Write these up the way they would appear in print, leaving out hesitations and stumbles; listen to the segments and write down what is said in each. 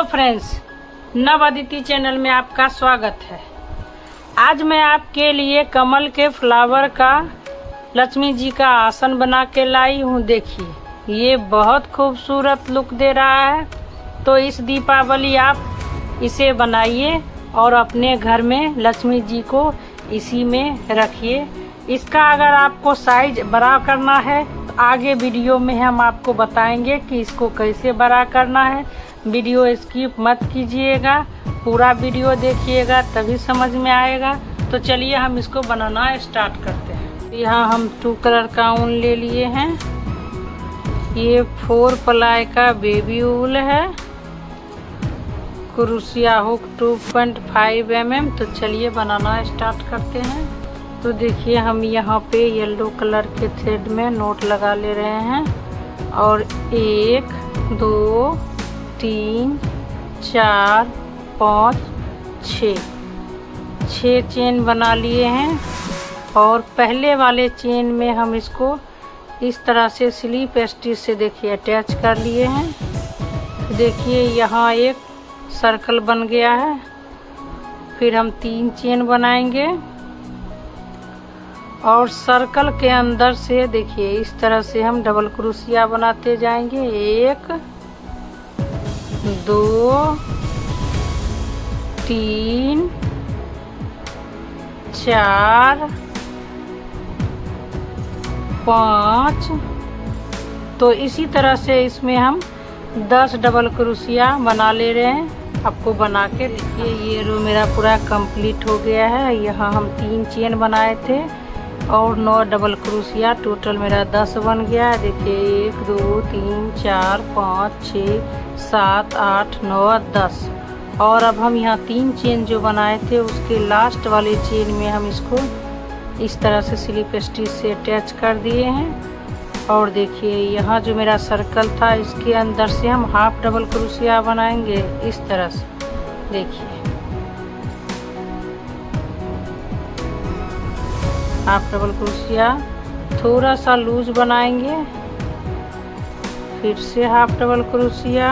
Friends, नव Aditi channel में आपका स्वागत है। आज मैं आपके लिए कमल के फ्लावर का लक्ष्मी जी का आसन बना के लाई हूँ। देखिए, ये बहुत खूबसूरत लुक दे रहा है। तो इस दीपावली आप इसे बनाइए और अपने घर में लक्ष्मी जी को इसी में रखिए। इसका अगर आपको साइज बड़ा करना है तो आगे वीडियो में हम आपको बताएंगे कि इसको कैसे बड़ा करना है। वीडियो स्किप मत कीजिएगा, पूरा वीडियो देखिएगा तभी समझ में आएगा। तो चलिए हम इसको बनाना स्टार्ट करते हैं। यहाँ हम 2 कलर का ऊन ले लिए हैं। ये 4 प्लाई का बेबी वूल है, क्रोशिया हुक 2.5 mm। तो चलिए बनाना स्टार्ट करते हैं। तो देखिए, हम यहाँ पे येलो कलर के थ्रेड में नोट लगा ले रहे हैं और 1 2 3 4 5 6 चेन बना लिए हैं। और पहले वाले चेन में हम इसको इस तरह से स्लीप स्टिच से देखिए अटैच कर लिए हैं। देखिए, यहाँ एक सर्कल बन गया है। फिर हम 3 चेन बनाएंगे और सर्कल के अंदर से देखिए इस तरह से हम डबल क्रोशिया बनाते जाएंगे। 1 2 3 4 5। तो इसी तरह से इसमें हम 10 डबल क्रोशिया बना ले रहे हैं। आपको बना के देखिए, ये रो मेरा पूरा कंप्लीट हो गया है। यहाँ हम 3 चेन बनाए थे और 9 डबल क्रोशिया, टोटल मेरा 10 बन गया है। देखिए, 1 2 3 4 5 6 7 8 9 10। और अब हम यहाँ 3 चेन जो बनाए थे उसके लास्ट वाले चेन में हम इसको इस तरह से स्लिप स्टिच से अटैच कर दिए हैं। और देखिए, यहाँ जो मेरा सर्कल था इसके अंदर से हम हाफ डबल क्रोशिया बनाएंगे इस तरह से। देखिए, हाफ डबल क्रोशिया, थोड़ा सा लूज बनाएंगे, फिर से हाफ डबल क्रोशिया,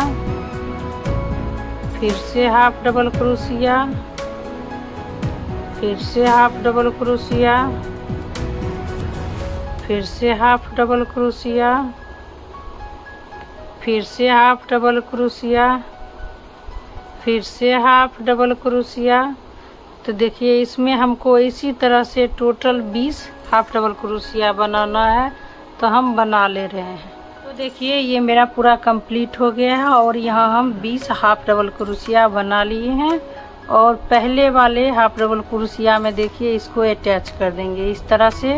फिर से हाफ डबल क्रोशिया, फिर से हाफ डबल क्रोशिया, फिर से हाफ डबल क्रोशिया, फिर से हाफ डबल क्रोशिया, फिर से हाफ डबल क्रोशिया। तो देखिए, इसमें हमको इसी तरह से टोटल 20 हाफ डबल क्रोशिया बनाना है। तो हम बना ले रहे हैं। तो देखिए, ये मेरा पूरा कंप्लीट हो गया है और यहाँ हम 20 हाफ डबल क्रोशिया बना लिए हैं। और पहले वाले हाफ डबल क्रोशिया में देखिए इसको अटैच कर देंगे इस तरह से।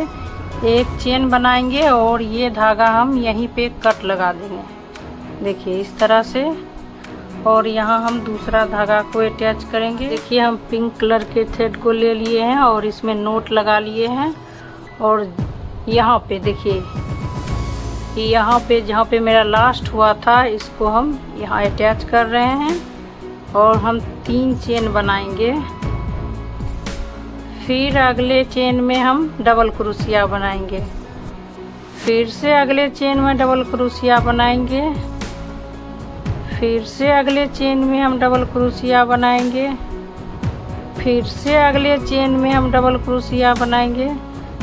एक चेन बनाएंगे और ये धागा हम यहीं पे कट लगा देंगे। देखिए, इस तरह से। और यहाँ हम दूसरा धागा को अटैच करेंगे। देखिए, हम पिंक कलर के थ्रेड को ले लिए हैं और इसमें नोट लगा लिए हैं। और यहाँ पे देखिए, यहाँ पे जहाँ पे मेरा लास्ट हुआ था इसको हम यहाँ अटैच कर रहे हैं। और हम 3 चेन बनाएंगे। फिर अगले चेन में हम डबल क्रोशिया बनाएंगे। फिर से अगले चेन में डबल क्रोशिया बनाएंगे। फिर से अगले चेन में हम डबल क्रोशिया बनाएंगे। फिर से अगले चेन में हम डबल क्रोशिया बनाएंगे।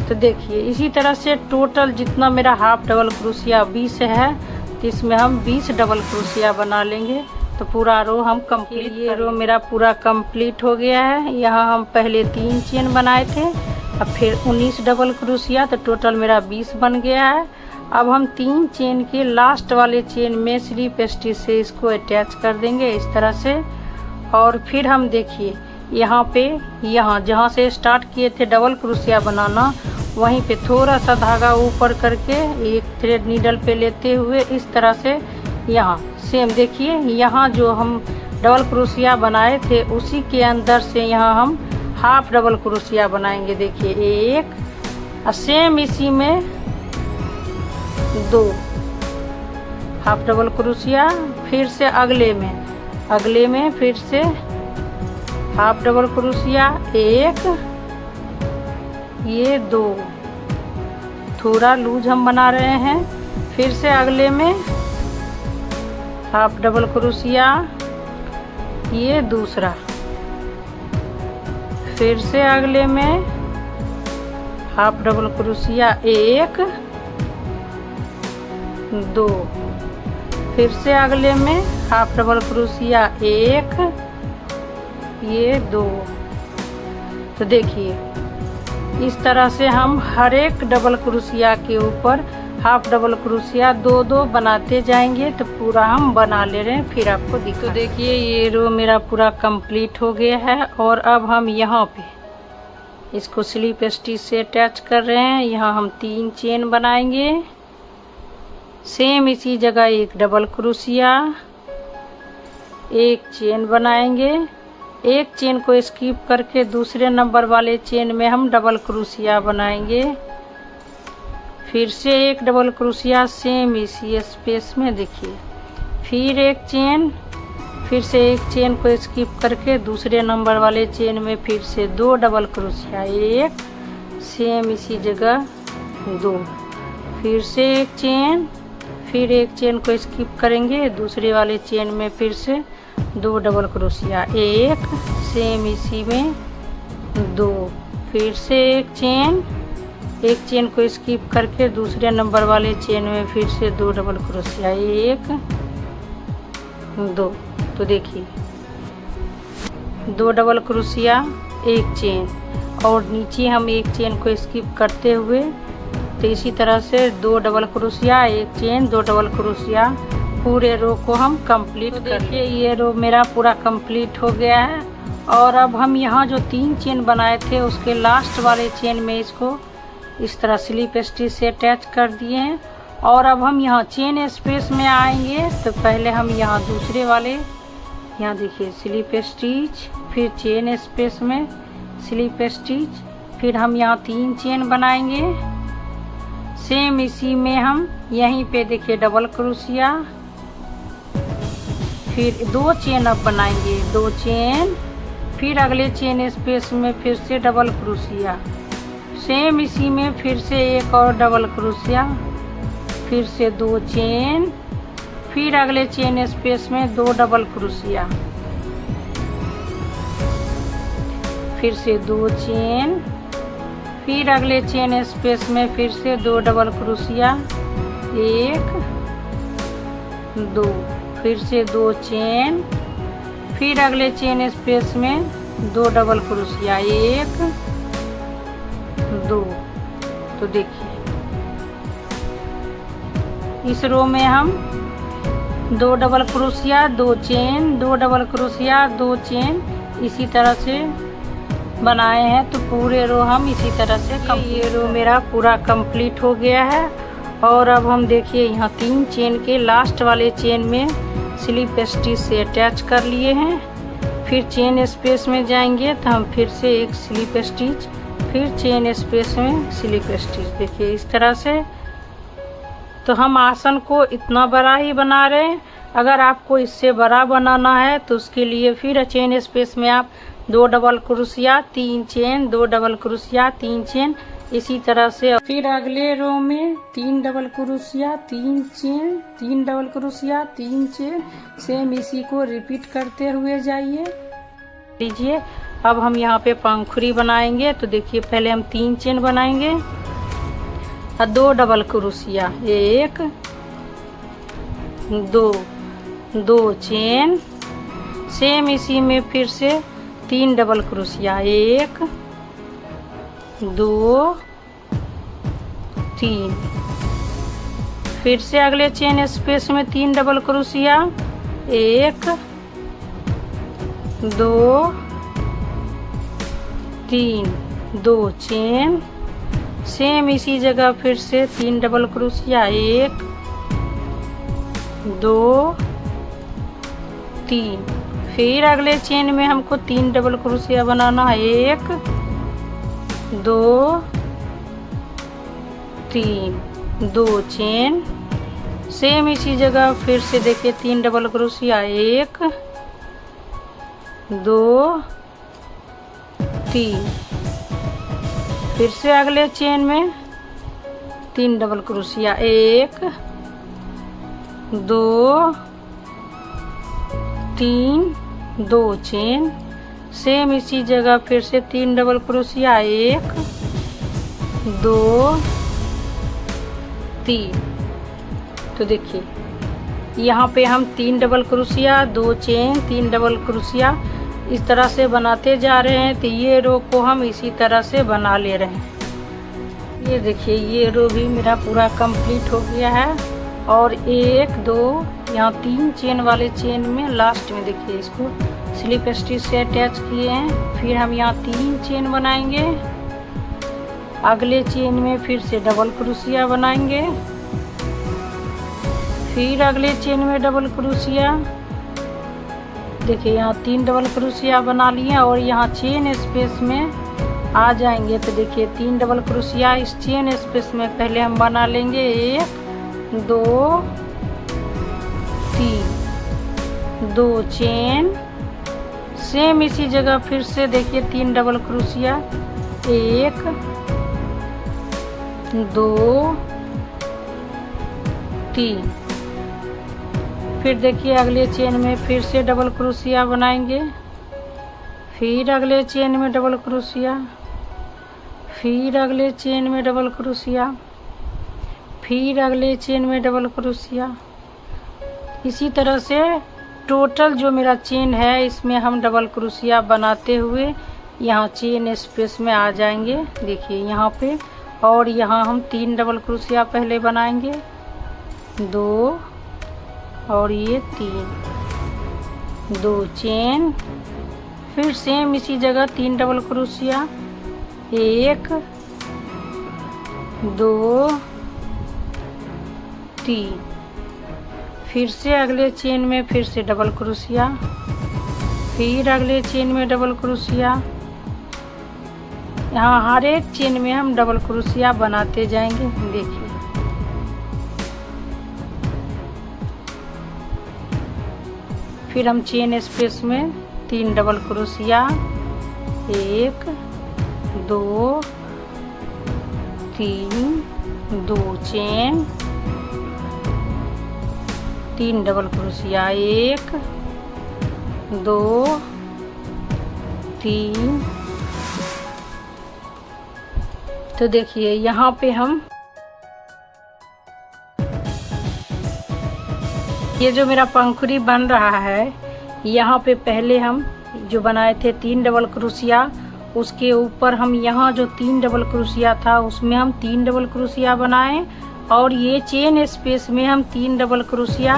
तो देखिए, इसी तरह से टोटल जितना मेरा हाफ डबल क्रोशिया 20 है, तो इसमें हम 20 डबल क्रोशिया बना लेंगे। तो पूरा रो हम कंप्लीट, ये रो मेरा पूरा कंप्लीट हो गया है। यहाँ हम पहले 3 चेन बनाए थे, अब फिर 19 डबल क्रोशिया, तो टोटल मेरा 20 बन गया है। अब हम 3 चेन के लास्ट वाले चेन में स्लिप स्टिच से इसको अटैच कर देंगे इस तरह से। और फिर हम देखिए, यहाँ पे जहाँ से स्टार्ट किए थे डबल क्रोशिया बनाना, वहीं पे थोड़ा सा धागा ऊपर करके एक थ्रेड नीडल पे लेते हुए इस तरह से यहाँ सेम देखिए, यहाँ जो हम डबल क्रोशिया बनाए थे उसी के अंदर से यहाँ हम हाफ डबल क्रोशिया बनाएंगे। देखिए, 1 और सेम इसी में 2 हाफ डबल क्रोशिया। फिर से अगले में फिर से हाफ डबल क्रोशिया, 1 ये 2, थोड़ा लूज हम बना रहे हैं। फिर से अगले में हाफ डबल क्रोशिया, ये दूसरा। फिर से अगले में हाफ डबल क्रोशिया 1 2, फिर से अगले में हाफ डबल क्रोशिया 1 ये 2। तो देखिए इस तरह से हम हर एक डबल क्रोशिया के ऊपर हाफ डबल क्रोशिया 2-2 बनाते जाएंगे। तो पूरा हम बना ले रहे हैं, फिर आपको दिखा। तो देखिए ये रो मेरा पूरा कंप्लीट हो गया है। और अब हम यहाँ पे इसको स्लिप स्टिच से अटैच कर रहे हैं। यहाँ हम 3 चेन बनाएंगे। सेम इसी जगह एक डबल क्रोशिया, एक चेन बनाएंगे। एक चेन को स्किप करके दूसरे नंबर वाले चेन में हम डबल क्रोशिया बनाएंगे। फिर से एक डबल क्रोशिया सेम इसी स्पेस में, देखिए। फिर एक चेन, फिर से एक चेन को स्किप करके दूसरे नंबर वाले चेन में फिर से 2 डबल क्रोशिया, एक सेम इसी जगह 2। फिर से एक चेन, फिर एक चेन को स्किप करेंगे दूसरे वाले चेन में फिर से 2 डबल क्रोशिया, एक सेम इसी में 2। फिर से एक चेन को स्किप करके दूसरे नंबर वाले चेन में फिर से 2 डबल क्रोशिया, एक 2। तो देखिए 2 डबल क्रोशिया, एक चेन, और नीचे हम एक चेन को स्किप करते हुए तो इसी तरह से 2 डबल क्रोशिया, एक चेन, 2 डबल क्रोशिया, पूरे रो को हम कंप्लीट कर लिए। ये रो मेरा पूरा कंप्लीट हो गया है। और अब हम यहाँ जो 3 चेन बनाए थे उसके लास्ट वाले चेन में इसको इस तरह स्लिप स्टिच से अटैच कर दिए हैं। और अब हम यहाँ चेन स्पेस में आएंगे। तो पहले हम यहाँ दूसरे वाले, यहाँ देखिए स्लिप स्टिच, फिर चेन स्पेस में स्लिप स्टिच, फिर हम यहाँ 3 चेन बनाएंगे। सेम इसी में हम यहीं पे देखिए डबल क्रोशिया, फिर 2 चेन अब बनाएंगे, 2 चेन, फिर अगले चेन स्पेस में फिर से डबल क्रोशिया, सेम इसी में फिर से एक और डबल क्रोशिया, फिर से 2 चेन, फिर अगले चेन स्पेस में 2 डबल क्रोशिया, फिर से 2 चेन, फिर अगले चेन स्पेस में फिर से 2 डबल क्रोशिया, 1 2, फिर से 2 चेन, फिर अगले चेन स्पेस में 2 डबल क्रोशिया, 1 2। तो देखिए इस रो में हम 2 double crochet, 2 chain, 2 double crochet, 2 chain इसी तरह से बनाए हैं। तो पूरे रो हम इसी तरह से ये रो मेरा पूरा कंप्लीट हो गया है। और अब हम देखिए यहाँ 3 चेन के लास्ट वाले चेन में स्लिप स्टिच से अटैच कर लिए हैं। फिर चेन स्पेस में जाएंगे तो हम फिर से एक स्लिप स्टिच, फिर चेन स्पेस में स्लिप स्टिच, देखिए इस तरह से। तो हम आसन को इतना बड़ा ही बना रहे हैं। अगर आपको इससे बड़ा बनाना है तो उसके लिए फिर चेन स्पेस में आप 2 double crochet, 3 chain, 2 double crochet, 3 chain, इसी तरह से। फिर अगले रो में 3 double crochet, 3 chain, 3 double crochet, 3 chain, same इसी को रिपीट करते हुए जाइए। लीजिए अब हम यहाँ पे पंखुड़ी बनाएंगे। तो देखिए पहले हम 3 चेन बनाएंगे और 2 डबल क्रोशिया, 1 2, 2 चेन, सेम इसी में फिर से 3 डबल क्रोशिया, 1 2 3, फिर से अगले चेन स्पेस में 3 डबल क्रोशिया, 1 2 3, 2 चेन, सेम इसी जगह फिर से 3 डबल क्रोशिया, 1 2 3, फिर अगले चेन में हमको 3 डबल क्रोशिया बनाना है, 1 2 3, 2 चेन, सेम इसी जगह फिर से देखिए 3 डबल क्रोशिया, 1 2 3, फिर से अगले चेन में 3 डबल क्रोशिया, 1 2 3 2 चेन, सेम इसी जगह फिर से 3 डबल क्रोशिया, 1 2 3। तो देखिए यहाँ पे हम 3 double crochet, 2 chain, 3 double crochet इस तरह से बनाते जा रहे हैं। तो ये रो को हम इसी तरह से बना ले रहे हैं। ये देखिए ये रो भी मेरा पूरा कंप्लीट हो गया है। और 1 2 यहाँ 3 चेन वाले चेन में लास्ट में देखिए इसको स्लिप स्टिच से अटैच किए हैं। फिर हम यहाँ 3 चेन बनाएंगे, अगले चेन में फिर से डबल क्रोशिया बनाएंगे, फिर अगले चेन में डबल क्रोशिया। देखिए यहाँ 3 डबल क्रोशिया बना लिए और यहाँ चेन स्पेस में आ जाएंगे। तो देखिए 3 डबल क्रोशिया इस चेन स्पेस में पहले हम बना लेंगे, 1 2 3, 2 चेन, सेम इसी जगह फिर से देखिए 3 डबल क्रोशिया, 1 2 3। फिर देखिए अगले चेन में फिर से डबल क्रोशिया बनाएंगे, फिर अगले चेन में डबल क्रोशिया, फिर अगले चेन में डबल क्रोशिया, फिर अगले चेन में डबल क्रोशिया। इसी तरह से टोटल जो मेरा चेन है इसमें हम डबल क्रोशिया बनाते हुए यहाँ चेन स्पेस में आ जाएंगे। देखिए यहाँ पे और यहाँ हम 3 डबल क्रोशिया पहले बनाएंगे, 2 और ये 3, 2 चेन, फिर सेम इसी जगह 3 डबल क्रोशिया, 1 2 3। फिर से अगले चेन में फिर से डबल क्रोशिया, फिर अगले चेन में डबल क्रोशिया। यहाँ हर एक चेन में हम डबल क्रोशिया बनाते जाएंगे। देखिए फिर हम चेन स्पेस में 3 double crochet, 1 2 3, 2 chain, 3 double crochet, 1 2 3। तो देखिए यहाँ पे हम ये जो मेरा पंखुड़ी बन रहा है, यहाँ पे पहले हम जो बनाए थे 3 डबल क्रोशिया, उसके ऊपर हम यहाँ जो 3 डबल क्रोशिया था उसमें हम 3 डबल क्रोशिया बनाए और ये चेन स्पेस में हम 3 double crochet,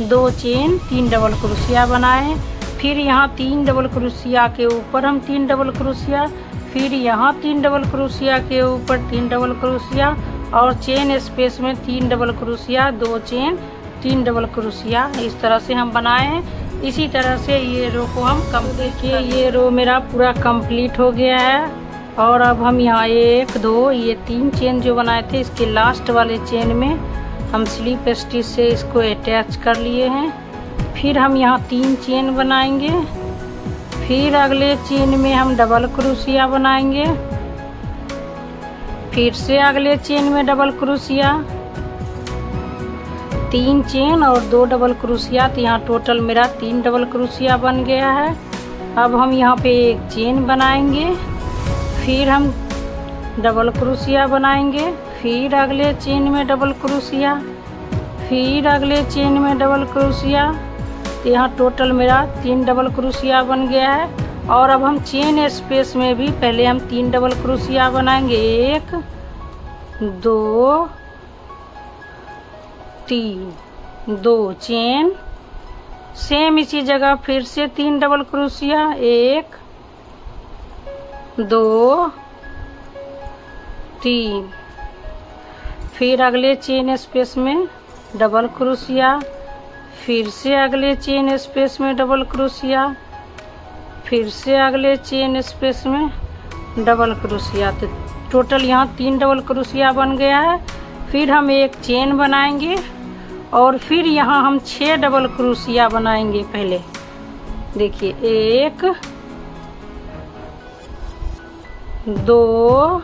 2 chain, 3 double crochet बनाए। फिर यहाँ 3 डबल क्रोशिया के ऊपर हम 3 डबल क्रोशिया, फिर यहाँ 3 डबल क्रोशिया के ऊपर 3 डबल क्रोशिया और चेन स्पेस में 3 double crochet, 2 chain, 3 double crochet इस तरह से हम बनाए हैं। इसी तरह से ये रो को हम देखिए ये रो मेरा पूरा कंप्लीट हो गया है। और अब हम यहाँ 1 2 ये 3 चेन जो बनाए थे इसके लास्ट वाले चेन में हम स्लिप स्टिच से इसको अटैच कर लिए हैं। फिर हम यहाँ 3 चेन बनाएंगे, फिर अगले चेन में हम डबल क्रोशिया बनाएंगे, फिर से अगले चेन में डबल क्रोशिया, 3 चेन और 2 डबल क्रोशिया। तो यहाँ टोटल मेरा 3 डबल क्रोशिया बन गया है। अब हम यहाँ पे 1 चेन बनाएंगे, फिर हम डबल क्रोशिया बनाएंगे, फिर अगले चेन में डबल क्रोशिया, फिर अगले चेन में डबल क्रोशिया। तो यहाँ टोटल मेरा 3 डबल क्रोशिया बन गया है। और अब हम चेन स्पेस में भी पहले हम 3 डबल क्रोशिया बनाएंगे, 1 2 3, 2 चेन, सेम इसी जगह फिर से 3 डबल क्रोशिया, 1 2 3। फिर अगले चेन स्पेस में डबल क्रोशिया, फिर से अगले चेन स्पेस में डबल क्रोशिया, फिर से अगले चेन स्पेस में डबल क्रोशिया। तो टोटल यहाँ 3 डबल क्रोशिया बन गया है। फिर हम 1 चेन बनाएंगे और फिर यहाँ हम 6 डबल क्रोशिया बनाएंगे। पहले देखिए 1 2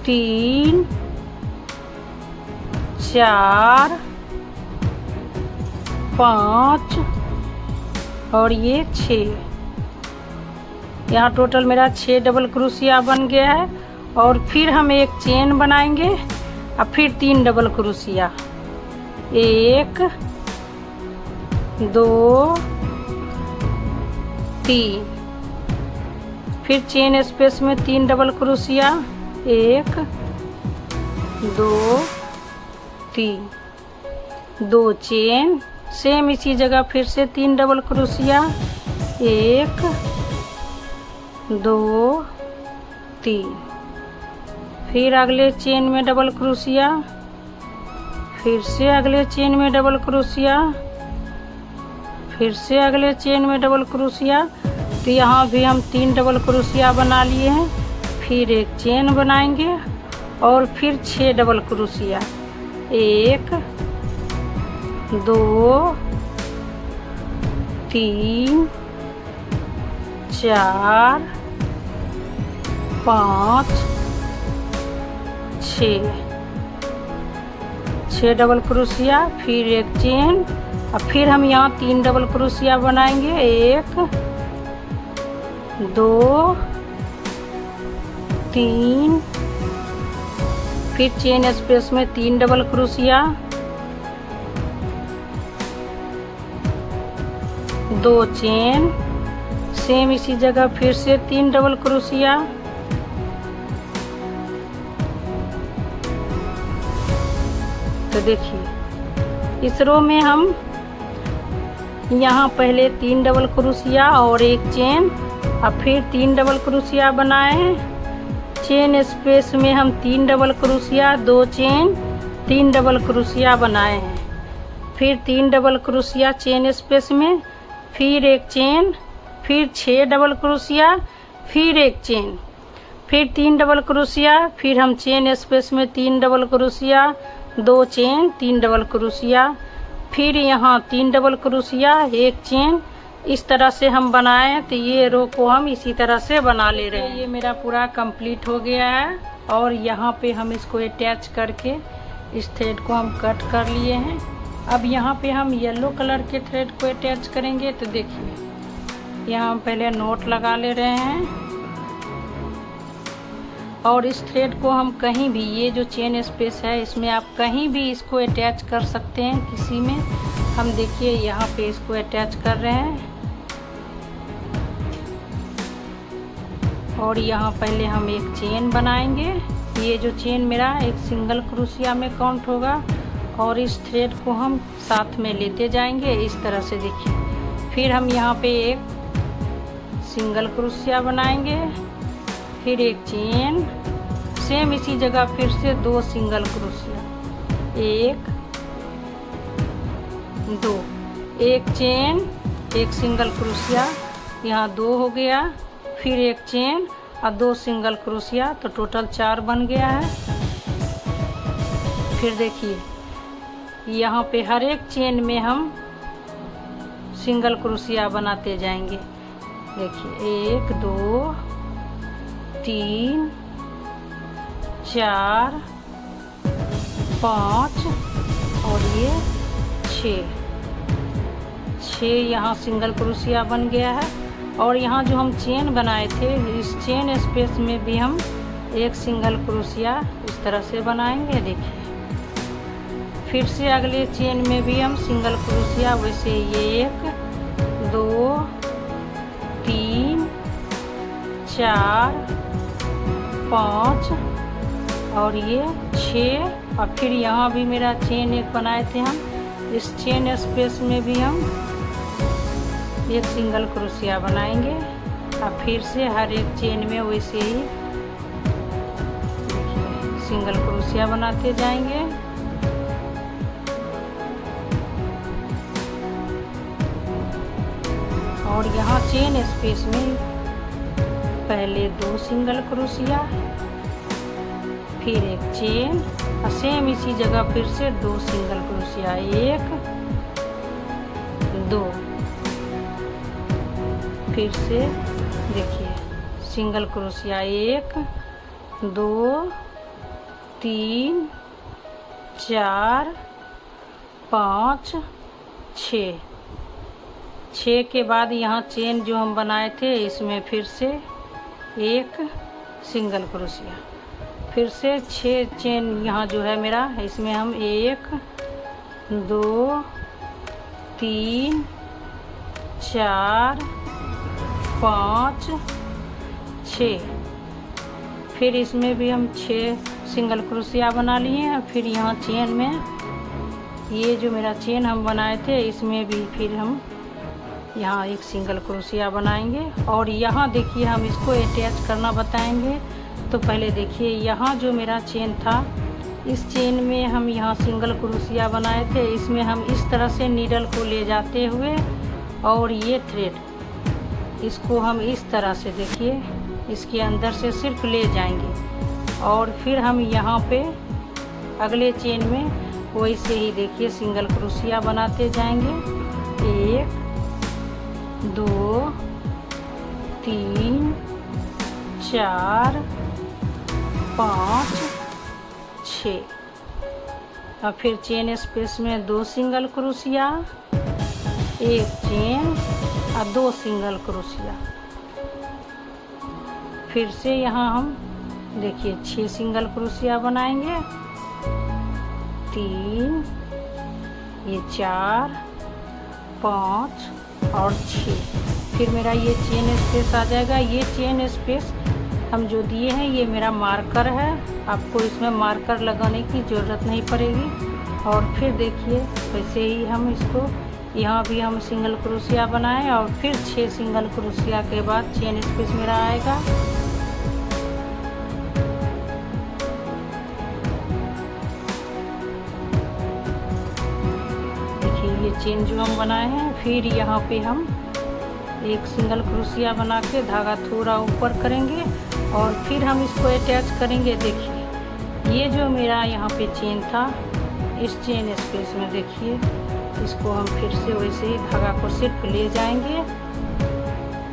3 4 5 और ये 6। यहाँ टोटल मेरा 6 डबल क्रोशिया बन गया है। और फिर हम एक चेन बनाएंगे और फिर 3 डबल क्रोशिया, 1 2 3। फिर चेन स्पेस में 3 डबल क्रोशिया, 1 2 3, 2 चेन, सेम इसी जगह फिर से 3 डबल क्रोशिया, 1 2 3। फिर अगले चेन में डबल क्रोशिया, फिर से अगले चेन में डबल क्रोशिया, फिर से अगले चेन में डबल क्रोशिया। तो यहाँ भी हम 3 डबल क्रोशिया बना लिए हैं। फिर एक चेन बनाएंगे और फिर 6 डबल क्रोशिया, 1 2 3 4 5 6 डबल क्रोशिया, फिर एक चेन। और फिर हम यहाँ 3 डबल क्रोशिया बनाएंगे, 1 2 3। फिर चेन स्पेस में 3 डबल क्रोशिया, 2 चेन, सेम इसी जगह फिर से 3 डबल क्रोशिया, तो देखिए इस रो में हम यहाँ पहले 3 डबल क्रोशिया और एक चेन और फिर 3 डबल क्रोशिया बनाए हैं। चेन स्पेस में हम 3 double crochet, 2 chain, 3 double crochet बनाए हैं। फिर 3 डबल क्रोशिया चेन स्पेस में, फिर एक चेन, फिर 6 डबल क्रोशिया, फिर एक चेन, फिर 3 डबल क्रोशिया। फिर हम चेन स्पेस में 3 double crochet, 2 chain, 3 double crochet, फिर यहाँ 3 डबल क्रोशिया, एक चेन। इस तरह से हम बनाए। तो ये रो को हम इसी तरह से बना ले रहे हैं। ये मेरा पूरा कंप्लीट हो गया है। और यहाँ पे हम इसको अटैच करके इस थ्रेड को हम कट कर लिए हैं। अब यहाँ पे हम येलो कलर के थ्रेड को अटैच करेंगे। तो देखिए यहाँ हम पहले नोट लगा ले रहे हैं और इस थ्रेड को हम कहीं भी, ये जो चेन स्पेस है इसमें आप कहीं भी इसको अटैच कर सकते हैं किसी में। हम देखिए यहाँ पे इसको अटैच कर रहे हैं और यहाँ पहले हम एक चेन बनाएंगे। ये जो चेन मेरा एक सिंगल क्रोशिया में काउंट होगा और इस थ्रेड को हम साथ में लेते जाएंगे इस तरह से। देखिए फिर हम यहाँ पे एक सिंगल क्रोशिया बनाएंगे, फिर एक चेन, सेम इसी जगह फिर से 2 सिंगल क्रोशिया, 1 2, एक चेन, एक सिंगल क्रोशिया, यहाँ 2 हो गया, फिर एक चेन और 2 सिंगल क्रोशिया, तो टोटल 4 बन गया है। फिर देखिए यहाँ पे हर एक चेन में हम सिंगल क्रोशिया बनाते जाएंगे। देखिए 1 2 3 4 5 और ये 6 यहाँ सिंगल क्रोशिया बन गया है। और यहाँ जो हम चेन बनाए थे इस चेन स्पेस में भी हम एक सिंगल क्रोशिया इस तरह से बनाएंगे। देखिए फिर से अगले चेन में भी हम सिंगल क्रोशिया, वैसे ये 1 2 3 4 5 और ये 6 और फिर यहाँ भी मेरा चेन एक बनाए थे हम, इस चेन स्पेस में भी हम एक सिंगल क्रोशिया बनाएंगे और फिर से हर एक चेन में वैसे ही देखिए सिंगल क्रोशिया बनाते जाएंगे। और यहाँ चेन स्पेस में पहले 2 सिंगल क्रोशिया, फिर एक चेन और सेम इसी जगह फिर से 2 सिंगल क्रोशिया, 1 2, फिर से देखिए सिंगल क्रोशिया 1 2 3 4 5 6 6 के बाद यहाँ चेन जो हम बनाए थे इसमें फिर से एक सिंगल क्रोशिया, फिर से 6 चेन यहाँ जो है मेरा, इसमें हम 1 2 3 4 5 6, फिर इसमें भी हम 6 सिंगल क्रोशिया बना लिए हैं। फिर यहाँ चेन में ये जो मेरा चेन हम बनाए थे इसमें भी फिर हम यहाँ एक सिंगल क्रोशिया बनाएंगे। और यहाँ देखिए हम इसको अटैच करना बताएंगे। तो पहले देखिए यहाँ जो मेरा चेन था, इस चेन में हम यहाँ सिंगल क्रोशिया बनाए थे, इसमें हम इस तरह से नीडल को ले जाते हुए और ये थ्रेड इसको हम इस तरह से देखिए इसके अंदर से सिर्फ ले जाएंगे और फिर हम यहाँ पे अगले चेन में वैसे ही देखिए सिंगल क्रोशिया बनाते जाएंगे। 1 2 3 4 5 6, और फिर चेन स्पेस में 2 सिंगल क्रोशिया, 1 चेन और 2 सिंगल क्रोशिया। फिर से यहाँ हम देखिए 6 सिंगल क्रोशिया बनाएंगे, 3 ये 4 5 और 6। फिर मेरा ये चेन स्पेस आ जाएगा। ये चेन स्पेस हम जो दिए हैं ये मेरा मार्कर है, आपको इसमें मार्कर लगाने की ज़रूरत नहीं पड़ेगी। और फिर देखिए वैसे ही हम इसको यहाँ भी हम सिंगल क्रोशिया बनाएं और फिर 6 सिंगल क्रोशिया के बाद चेन स्पेस मेरा आएगा। देखिए ये चेन जो हम बनाए हैं, फिर यहाँ पे हम एक सिंगल क्रोशिया बना के धागा थोड़ा ऊपर करेंगे और फिर हम इसको अटैच करेंगे। देखिए ये जो मेरा यहाँ पे चेन था, इस चेन स्पेस में देखिए इसको हम फिर से वैसे ही धागा को सिर्फ ले जाएंगे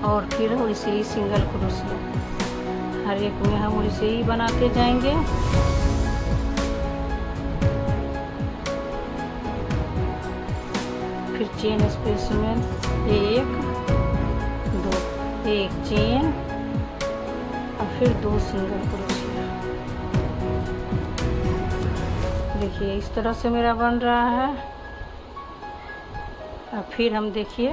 और फिर वैसे ही सिंगल क्रोशिया हर एक में हम वैसे ही बनाते जाएंगे। फिर चेन स्पेस में 1 2 1 चेन और फिर 2 सिंगल क्रोशिया। देखिए इस तरह से मेरा बन रहा है। और फिर हम देखिए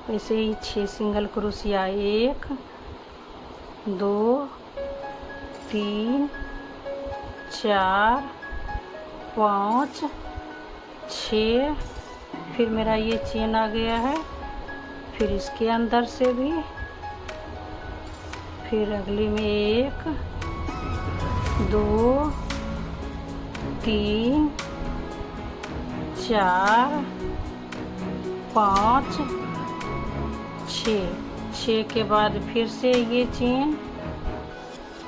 वैसे ही 6 सिंगल क्रोशिया, 1 2 3 4 5 6, फिर मेरा ये चेन आ गया है। फिर इसके अंदर से भी, फिर अगले में 1 2 3 4 5 6 के बाद फिर से ये चेन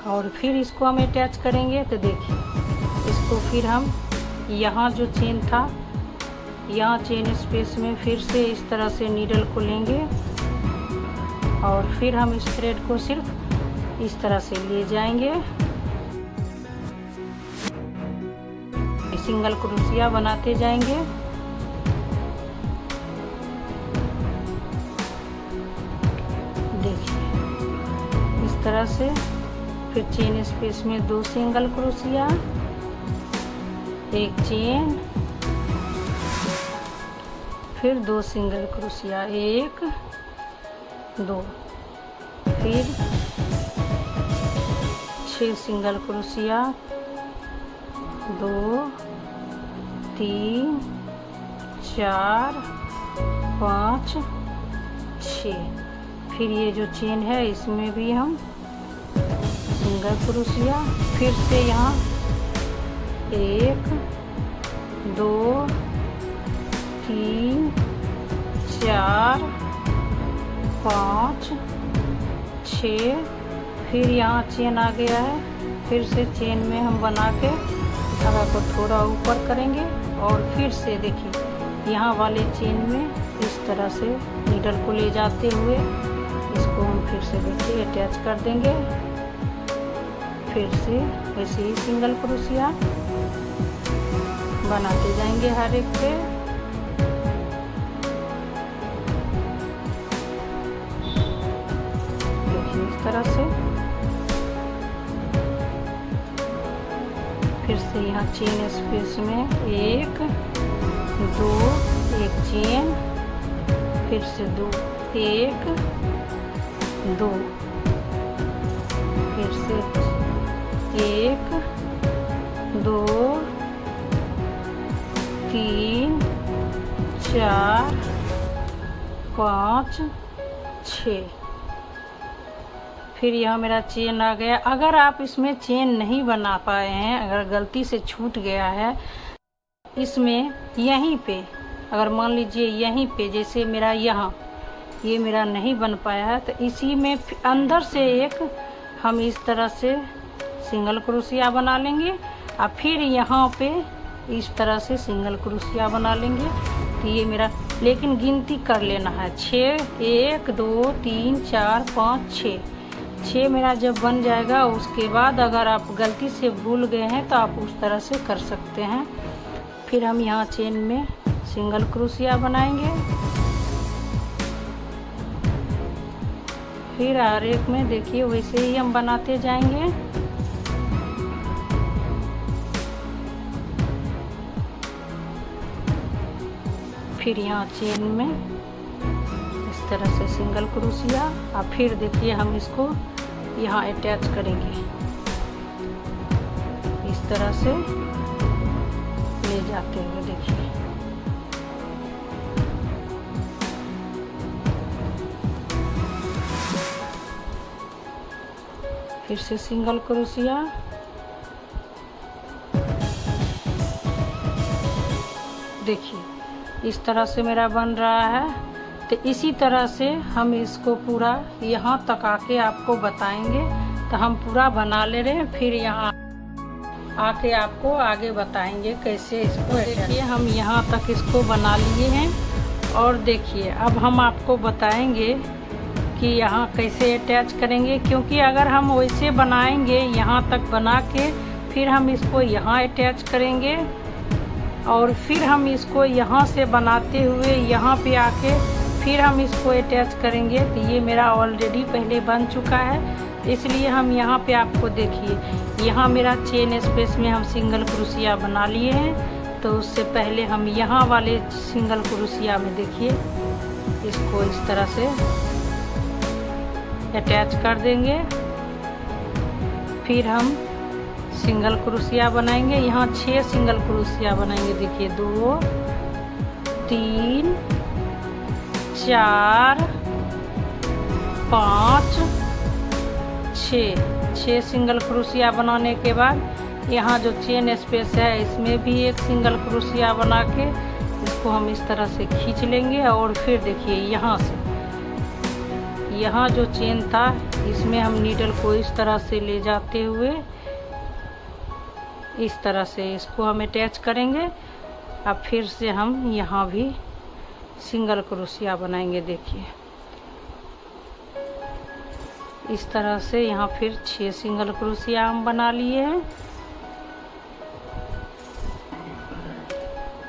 और फिर इसको हम अटैच करेंगे। तो देखिए इसको फिर हम यहाँ जो चेन था, यहाँ चेन स्पेस में फिर से इस तरह से नीडल को लेंगे और फिर हम इस थ्रेड को सिर्फ इस तरह से ले जाएंगे, सिंगल क्रोशिया बनाते जाएंगे। देखिए इस तरह से, फिर चेन स्पेस में 2 सिंगल क्रोशिया, 1 चेन, फिर 2 सिंगल क्रोशिया, 1 2, फिर 6 सिंगल क्रोशिया, 2 3 4 5 6। फिर ये जो चेन है इसमें भी हम सिंगल क्रोशिया, फिर से यहाँ 1 2 3 4 5 6, फिर यहाँ चेन आ गया है। फिर से चेन में हम बना के धागा को थोड़ा ऊपर करेंगे और फिर से देखिए यहाँ वाले चेन में इस तरह से नीडल को ले जाते हुए इसको हम फिर से देखिए अटैच कर देंगे। फिर से वैसे ही सिंगल क्रोशिया बनाते जाएंगे हर एक पे। इस तरह से। फिर से यहाँ चेन स्पेस में 1 2 एक चेन, फिर से 2 1 2, फिर से 1 2 3 4 5 6। फिर यह मेरा चेन आ गया। अगर आप इसमें चेन नहीं बना पाए हैं, अगर गलती से छूट गया है इसमें, यहीं पे अगर मान लीजिए यहीं पे जैसे मेरा यहाँ ये मेरा नहीं बन पाया है, तो इसी में अंदर से एक हम इस तरह से सिंगल क्रोशिया बना लेंगे और फिर यहाँ पे इस तरह से सिंगल क्रोशिया बना लेंगे। तो ये मेरा, लेकिन गिनती कर लेना है 6 1 2 3 4 5 6 मेरा जब बन जाएगा, उसके बाद अगर आप गलती से भूल गए हैं तो आप उस तरह से कर सकते हैं। फिर हम यहाँ चेन में सिंगल क्रोशिया बनाएंगे। फिर हर एक में देखिए वैसे ही हम बनाते जाएंगे। फिर यहाँ चेन में इस तरह से सिंगल क्रोशिया और फिर देखिए हम इसको यहाँ अटैच करेंगे, इस तरह से ले जाते हुए देखिए। फिर से सिंगल क्रोशिया, देखिए इस तरह से मेरा बन रहा है। तो इसी तरह से हम इसको पूरा यहाँ तक आके आपको बताएंगे। तो हम पूरा बना ले रहे हैं, फिर यहाँ आके आपको आगे बताएंगे कैसे इसको। देखिए हम यहाँ तक इसको बना लिए हैं और देखिए अब हम आपको बताएंगे कि यहाँ कैसे अटैच करेंगे, क्योंकि अगर हम वैसे बनाएंगे यहाँ तक बना के फिर हम इसको यहाँ अटैच करेंगे और फिर हम इसको यहाँ से बनाते हुए यहाँ पे आके फिर हम इसको अटैच करेंगे। तो ये मेरा ऑलरेडी पहले बन चुका है, इसलिए हम यहाँ पे आपको देखिए यहाँ मेरा चेन स्पेस में हम सिंगल क्रोशिया बना लिए हैं। तो उससे पहले हम यहाँ वाले सिंगल क्रोशिया में देखिए इसको इस तरह से अटैच कर देंगे। फिर हम सिंगल क्रोशिया बनाएंगे, यहाँ 6 सिंगल क्रोशिया बनाएंगे। देखिए 2 3 4 5 6 सिंगल क्रोशिया बनाने के बाद यहाँ जो चेन स्पेस है इसमें भी एक सिंगल क्रोशिया बना के इसको हम इस तरह से खींच लेंगे। और फिर देखिए यहाँ से यहाँ जो चेन था इसमें हम नीडल को इस तरह से ले जाते हुए इस तरह से इसको हम अटैच करेंगे। अब फिर से हम यहाँ भी सिंगल क्रोशिया बनाएंगे। देखिए इस तरह से यहाँ फिर 6 सिंगल क्रोशिया हम बना लिए हैं।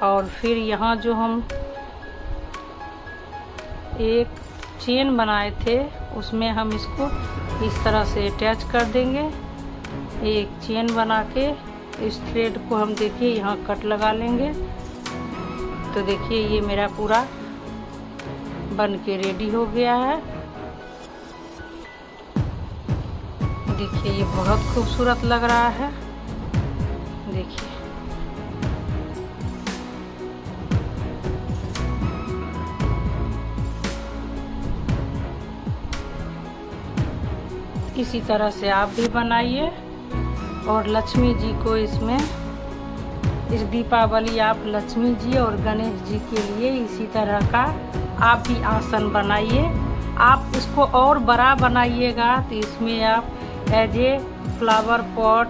और फिर यहाँ जो हम एक चेन बनाए थे उसमें हम इसको इस तरह से अटैच कर देंगे। एक चेन बना के इस थ्रेड को हम देखिए यहाँ कट लगा लेंगे। तो देखिए ये मेरा पूरा बन के रेडी हो गया है। देखिए ये बहुत खूबसूरत लग रहा है। देखिए इसी तरह से आप भी बनाइए और लक्ष्मी जी को इसमें इस दीपावली आप लक्ष्मी जी और गणेश जी के लिए इसी तरह का आप भी आसन बनाइए। आप इसको और बड़ा बनाइएगा तो इसमें आप as a flower pot,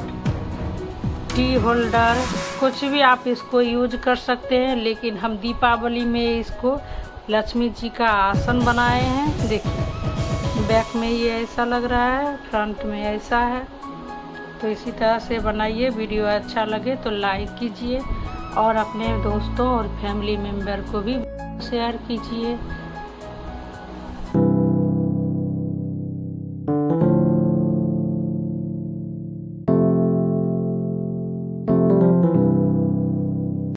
tea holder, कुछ भी आप इसको यूज कर सकते हैं। लेकिन हम दीपावली में इसको लक्ष्मी जी का आसन बनाए हैं। देखिए बैक में ये ऐसा लग रहा है, फ्रंट में ऐसा है। तो इसी तरह से बनाइए। वीडियो अच्छा लगे तो लाइक कीजिए और अपने दोस्तों और फैमिली मेम्बर को भी शेयर कीजिए।